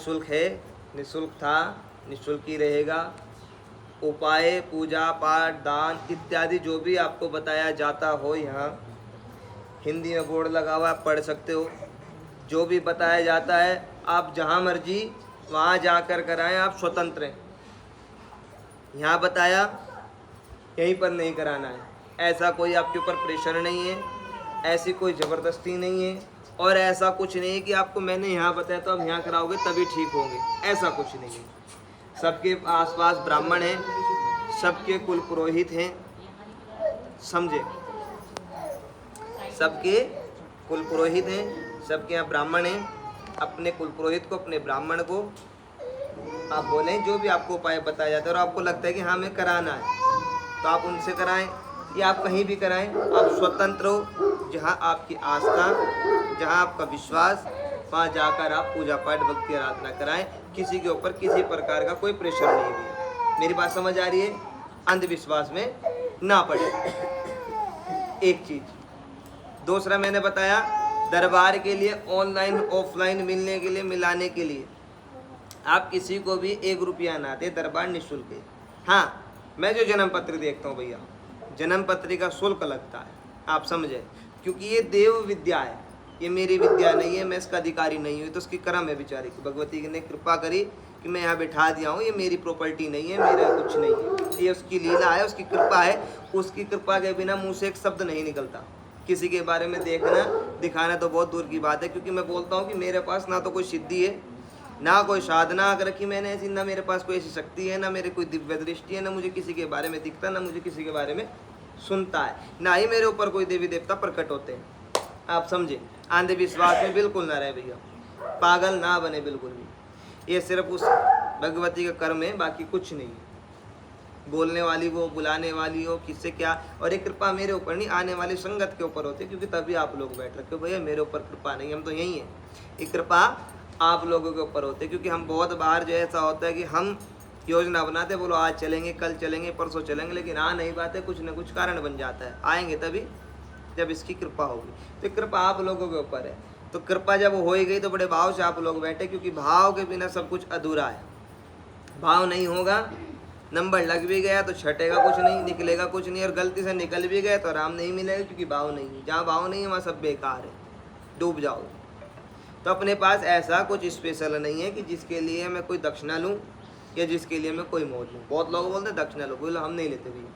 निःशुल्क है, निःशुल्क था, निःशुल्क ही रहेगा। उपाय पूजा पाठ दान इत्यादि जो भी आपको बताया जाता हो, यहाँ हिंदी में बोर्ड लगा हुआ आप पढ़ सकते हो। जो भी बताया जाता है आप जहाँ मर्जी वहाँ जाकर कराएं, आप स्वतंत्र हैं। यहाँ बताया यहीं पर नहीं कराना है, ऐसा कोई आपके ऊपर प्रेशर नहीं है, ऐसी कोई ज़बरदस्ती नहीं है, और ऐसा कुछ नहीं है कि आपको मैंने यहाँ बताया तो आप यहाँ कराओगे तभी ठीक होंगे, ऐसा कुछ नहीं है। सबके आसपास ब्राह्मण हैं, सबके कुल पुरोहित हैं, समझे, सबके कुल पुरोहित हैं, सबके यहाँ ब्राह्मण हैं। अपने कुल पुरोहित को, अपने ब्राह्मण को आप बोलें जो भी आपको उपाय बताया जाता है और आपको लगता है कि हाँ हमें कराना है तो आप उनसे कराएं, या आप कहीं भी कराएं। आप स्वतंत्र हो, जहाँ आपकी आस्था, जहाँ आपका विश्वास, वहाँ जाकर आप पूजा पाठ भक्ति आराधना कराएं। किसी के ऊपर किसी प्रकार का कोई प्रेशर नहीं है। मेरी बात समझ आ रही है? अंधविश्वास में ना पड़े, एक चीज़। दूसरा मैंने बताया दरबार के लिए ऑनलाइन ऑफलाइन मिलने के लिए, मिलाने के लिए आप किसी को भी 1 रुपया ना दे, दरबार निःशुल्क है। हाँ, मैं जो जन्म पत्र देखता हूँ भैया, जन्म पत्री का शुल्क लगता है, आप समझे, क्योंकि ये देव विद्या है, ये मेरी विद्या नहीं है, मैं इसका अधिकारी नहीं हूँ। तो उसकी कर्म है बेचारी की, भगवती ने कृपा करी कि मैं यहाँ बिठा दिया हूँ, ये मेरी प्रॉपर्टी नहीं है, मेरा कुछ नहीं है, ये उसकी लीला है, उसकी कृपा है। उसकी कृपा के बिना मुँह से एक शब्द नहीं निकलता। किसी के बारे में देखना दिखाना तो बहुत दूर की बात है, क्योंकि मैं बोलता हूँ कि मेरे पास ना तो कोई सिद्धि है, ना कोई साधना कर रखी मैंने ऐसी, ना मेरे पास कोई ऐसी शक्ति है, ना मेरे कोई दिव्य दृष्टि है, ना मुझे किसी के बारे में दिखता, ना मुझे किसी के बारे में सुनता है, ना ही मेरे ऊपर कोई देवी देवता प्रकट होते हैं। आप समझे, अंधविश्वास में बिल्कुल ना रहे भैया, पागल ना बने बिल्कुल भी। ये सिर्फ उस भगवती का कर्म है, बाकी कुछ नहीं है। बोलने वाली वो, बुलाने वाली हो, किससे क्या, और ये कृपा मेरे ऊपर नहीं, आने वाली संगत के ऊपर होती है, क्योंकि तभी आप लोग बैठ रखे हो। भैया मेरे ऊपर कृपा नहीं, हम तो यही हैं। ये कृपा आप लोगों के ऊपर होते, क्योंकि हम बहुत बार जो ऐसा होता है कि हम योजना बनाते, बोलो आज चलेंगे, कल चलेंगे, परसों चलेंगे, लेकिन आ नहीं पाते, कुछ न कुछ कारण बन जाता है। आएंगे तभी जब इसकी कृपा होगी। तो कृपा आप लोगों के ऊपर है। तो कृपा जब हो ही गई तो बड़े भाव से आप लोग बैठे, क्योंकि भाव के बिना सब कुछ अधूरा है। भाव नहीं होगा, नंबर लग भी गया तो छटेगा कुछ नहीं, निकलेगा कुछ नहीं, और गलती से निकल भी गए तो आराम नहीं मिलेगा, क्योंकि भाव नहीं है। जहाँ भाव नहीं है वहाँ सब बेकार है, डूब जाओ। तो अपने पास ऐसा कुछ स्पेशल नहीं है कि जिसके लिए मैं कोई दक्षिणा लूँ या जिसके लिए मैं कोई मोल लूँ। बहुत लोग बोलते हैं दक्षिणा लो, बोलो हम नहीं लेते भैया,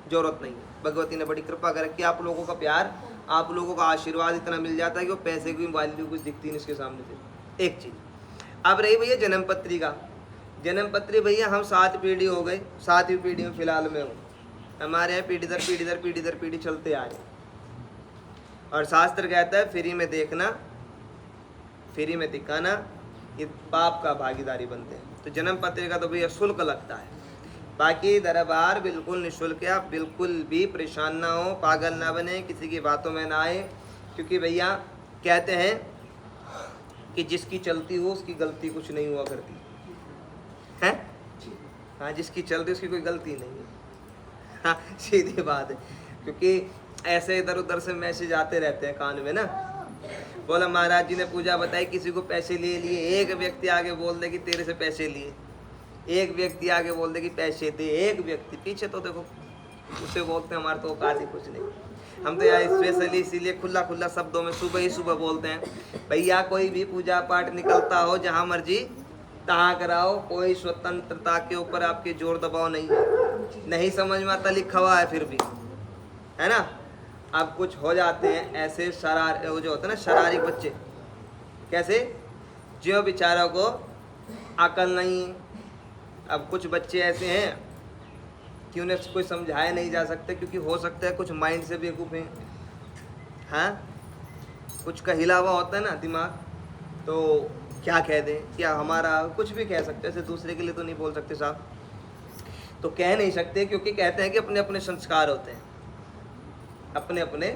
जरूरत नहीं है। भगवती ने बड़ी कृपा कर रखी, आप लोगों का प्यार, आप लोगों का आशीर्वाद इतना मिल जाता है कि वो पैसे की वैल्यू कुछ दिखती नहीं इसके सामने से। एक चीज़। अब रही भैया जन्म पत्री का। जन्म पत्री भैया हम 7 पीढ़ी हो गए, 7वीं पीढ़ी में फिलहाल में हूँ। हमारे यहाँ पीढ़ी दर पीढ़ी दर पीढ़ी दर पीढ़ी चलते आ रहे, और शास्त्र कहता है फ्री में देखना, फ्री में दिखाना, ये पाप का भागीदारी बनते हैं। तो जन्म पत्र का तो भैया शुल्क लगता है, बाकी दरबार बिल्कुल निःशुल्क है। आप बिल्कुल भी परेशान ना हो, पागल ना बने, किसी की बातों में ना आए, क्योंकि भैया कहते हैं कि जिसकी चलती हो उसकी गलती कुछ नहीं हुआ करती है। हाँ, जिसकी चलती उसकी कोई गलती नहीं है। हाँ, सीधी बात है, क्योंकि ऐसे इधर उधर से मैसेज आते रहते हैं कान में ना। बोला महाराज जी ने पूजा बताई, किसी को पैसे ले लिए, एक व्यक्ति आगे बोल दे कि तेरे से पैसे लिए, एक व्यक्ति आगे बोल दे कि पैसे दे, एक व्यक्ति पीछे तो देखो उसे बोलते हैं हमारे तो औकात ही कुछ नहीं। हम तो यार स्पेशली इसीलिए खुला खुला शब्दों में सुबह ही सुबह बोलते हैं, भैया कोई भी पूजा पाठ निकलता हो जहाँ मर्जी तहाँ कराओ, कोई स्वतंत्रता के ऊपर आपके जोर दबाव नहीं है। नहीं समझ में आता लिखा हुआ है फिर भी, है ना। अब कुछ हो जाते हैं ऐसे वो जो होते हैं ना शरारिक बच्चे, कैसे, जो बेचारों को अकल नहीं। अब कुछ बच्चे ऐसे हैं कि उन्हें कोई समझाया नहीं जा सकते, क्योंकि हो सकता है कुछ माइंड से बेवकूफ़ हैं। हाँ, कुछ का हिला हुआ होता है ना दिमाग, तो क्या कह दें, क्या हमारा कुछ भी कह सकते हैं, ऐसे दूसरे के लिए तो नहीं बोल सकते साहब, तो कह नहीं सकते, क्योंकि कहते हैं कि अपने अपने संस्कार होते हैं, अपने अपने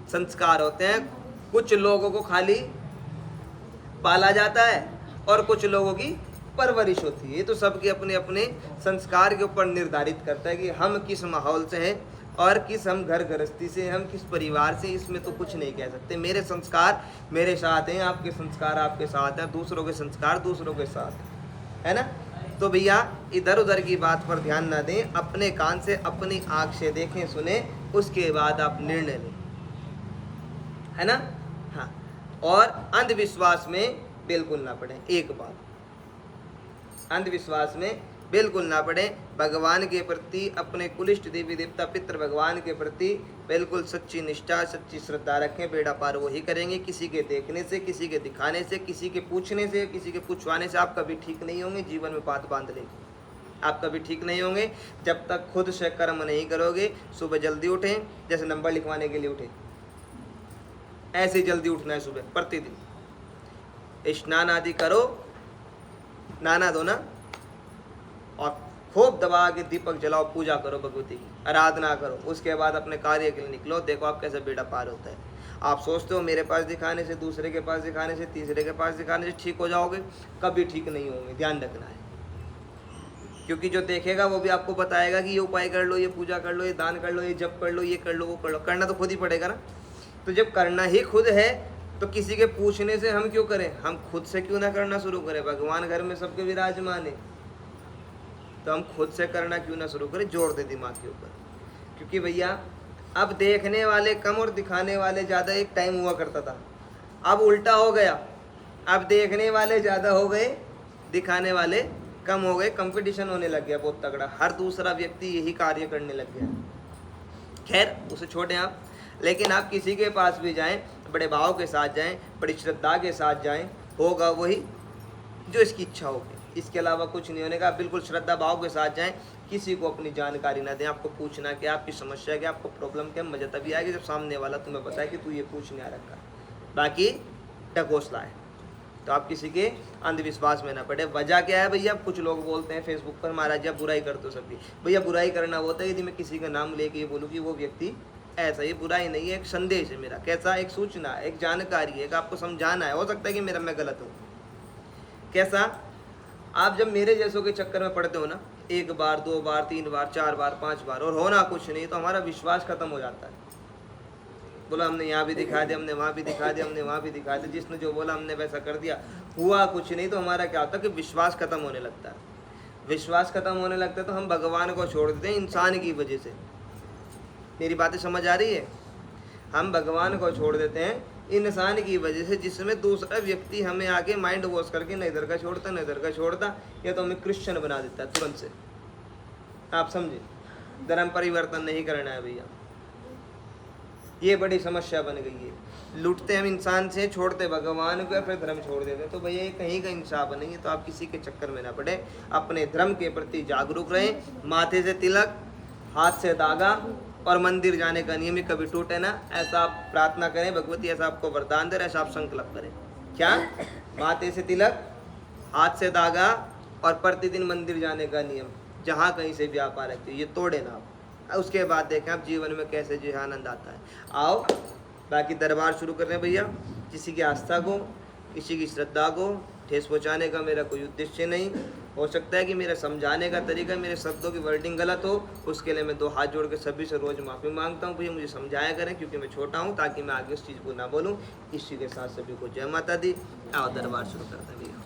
संस्कार होते हैं। कुछ लोगों को खाली पाला जाता है और कुछ लोगों की परवरिश होती है। ये तो सबके अपने अपने संस्कार के ऊपर निर्धारित करता है कि हम किस माहौल से हैं, और किस हम घर गृहस्थी से, हम किस परिवार से, इसमें तो कुछ नहीं कह सकते। मेरे संस्कार मेरे साथ हैं, आपके संस्कार आपके साथ हैं, दूसरों के संस्कार दूसरों के साथ है ना। तो भैया इधर उधर की बात पर ध्यान ना दें, अपने कान से अपनी आँख से देखें सुने, उसके बाद आप निर्णय लें, है ना। हाँ, और अंधविश्वास में बिल्कुल ना पड़े। एक बात, अंधविश्वास में बिल्कुल ना पड़े। भगवान के प्रति, अपने कुलिष्ट देवी देवता पितृ भगवान के प्रति बिल्कुल सच्ची निष्ठा सच्ची श्रद्धा रखें। बेड़ा पार वही करेंगे। किसी के देखने से, किसी के दिखाने से, किसी के पूछने से, किसी के पूछवाने से आप कभी ठीक नहीं होंगे। जीवन में बात बांध लेंगे, आप कभी ठीक नहीं होंगे जब तक खुद से कर्म नहीं करोगे। सुबह जल्दी उठें, जैसे नंबर लिखवाने के लिए उठे, ऐसे जल्दी उठना है सुबह प्रतिदिन। स्नान आदि करो, नहाना धोना, और खूब दबा के दीपक जलाओ, पूजा करो, भगवती की आराधना करो। उसके बाद अपने कार्य के लिए निकलो। देखो आप कैसे बेड़ा पार होता है। आप सोचते हो मेरे पास दिखाने से, दूसरे के पास दिखाने से, तीसरे के पास दिखाने से ठीक हो जाओगे, कभी ठीक नहीं होंगे। ध्यान रखना है, क्योंकि जो देखेगा वो भी आपको बताएगा कि ये उपाय कर लो, ये पूजा कर लो, ये दान कर लो, ये जप कर लो, ये कर लो, वो कर लो। करना तो खुद ही पड़ेगा ना। तो जब करना ही खुद है तो किसी के पूछने से हम क्यों करें, हम खुद से क्यों ना करना शुरू करें। भगवान घर में सबके विराजमान है, तो हम खुद से करना क्यों ना शुरू करें। जोर दे दिमाग के ऊपर, क्योंकि भैया अब देखने वाले कम और दिखाने वाले ज़्यादा एक टाइम हुआ करता था, अब उल्टा हो गया। अब देखने वाले ज़्यादा हो गए, दिखाने वाले कम हो गए। कंपटीशन होने लग गया बहुत तगड़ा, हर दूसरा व्यक्ति यही कार्य करने लग गया। खैर उसे छोड़ें आप, लेकिन आप किसी के पास भी जाएं, बड़े भाव के साथ जाएं, बड़ी श्रद्धा के साथ जाएं, होगा वही जो इसकी इच्छा होगी। इसके अलावा कुछ नहीं होने का। बिल्कुल श्रद्धा भाव के साथ जाएं, किसी को अपनी जानकारी ना दें। आपको पूछना कि आपकी समस्या क्या, आपको प्रॉब्लम क्या, मजा तभी आएगी जब सामने वाला तुम्हें बताए कि तू ये पूछने आ रखा। बाकी ढकोसला है, तो आप किसी के अंधविश्वास में ना पड़े। वजह क्या है भैया, कुछ लोग बोलते हैं फेसबुक पर, महाराज आप बुराई करते हो सबकी। भैया बुराई करना होता है यदि मैं किसी का नाम लेके ये बोलूँ कि वो व्यक्ति ऐसा, ये बुराई नहीं है, एक संदेश है मेरा। कैसा, एक सूचना, एक जानकारी है, एक आपको समझाना है। हो सकता है कि मेरा मैं गलत हूँ। कैसा, आप जब मेरे जैसों के चक्कर में पड़ते हो ना, एक बार, दो बार, तीन बार, चार बार, पांच बार, और होना कुछ नहीं, तो हमारा विश्वास खत्म हो जाता है। बोला हमने यहाँ भी दिखा दिया, हमने वहाँ भी दिखा दिया, हमने वहाँ भी दिखा दिया, जिसने जो बोला हमने वैसा कर दिया, हुआ कुछ नहीं, तो हमारा क्या होता है कि विश्वास खत्म होने लगता है। विश्वास खत्म होने लगता है तो हम भगवान को छोड़ देते हैं इंसान की वजह से। मेरी बातें समझ आ रही है। हम भगवान को छोड़ देते हैं इंसान की वजह से, जिसमें दूसरा व्यक्ति हमें आके माइंड वॉश करके न इधर का छोड़ता न इधर का छोड़ता, या तो हमें क्रिश्चियन बना देता है तुरंत से। आप समझे, धर्म परिवर्तन नहीं करना है भैया, ये बड़ी समस्या बन गई है। लूटते हम इंसान से, छोड़ते भगवान को, फिर धर्म छोड़ देते। तो भैया ये कहीं का इंसाफ नहीं है। तो आप किसी के चक्कर में ना पड़े, अपने धर्म के प्रति जागरूक रहें। माथे से तिलक, हाथ से धागा और मंदिर जाने का नियम कभी टूटे ना, ऐसा आप प्रार्थना करें। भगवती ऐसा आपको वरदान दे, ऐसा आप संकल्प करें। क्या, माथे से तिलक, हाथ से धागा और प्रतिदिन मंदिर जाने का नियम, जहाँ कहीं से भी आप आ रखते हो, ये तोड़े ना आप। उसके बाद देखें आप जीवन में कैसे जो है आनंद आता है। आओ बाकी दरबार शुरू कर रहे हैं भैया। किसी की आस्था को, किसी की श्रद्धा को ठेस पहुँचाने का मेरा कोई उद्देश्य नहीं। हो सकता है कि मेरा समझाने का तरीका, मेरे शब्दों की वर्डिंग गलत हो, उसके लिए मैं दो हाथ जोड़ के सभी से रोज़ माफ़ी मांगता हूँ। भैया मुझे समझाया करें, क्योंकि मैं छोटा हूँ, ताकि मैं आगे उस चीज़ को ना बोलूँ। इसी के साथ सभी को जय माता दी। आओ दरबार शुरू करते हैं भैया।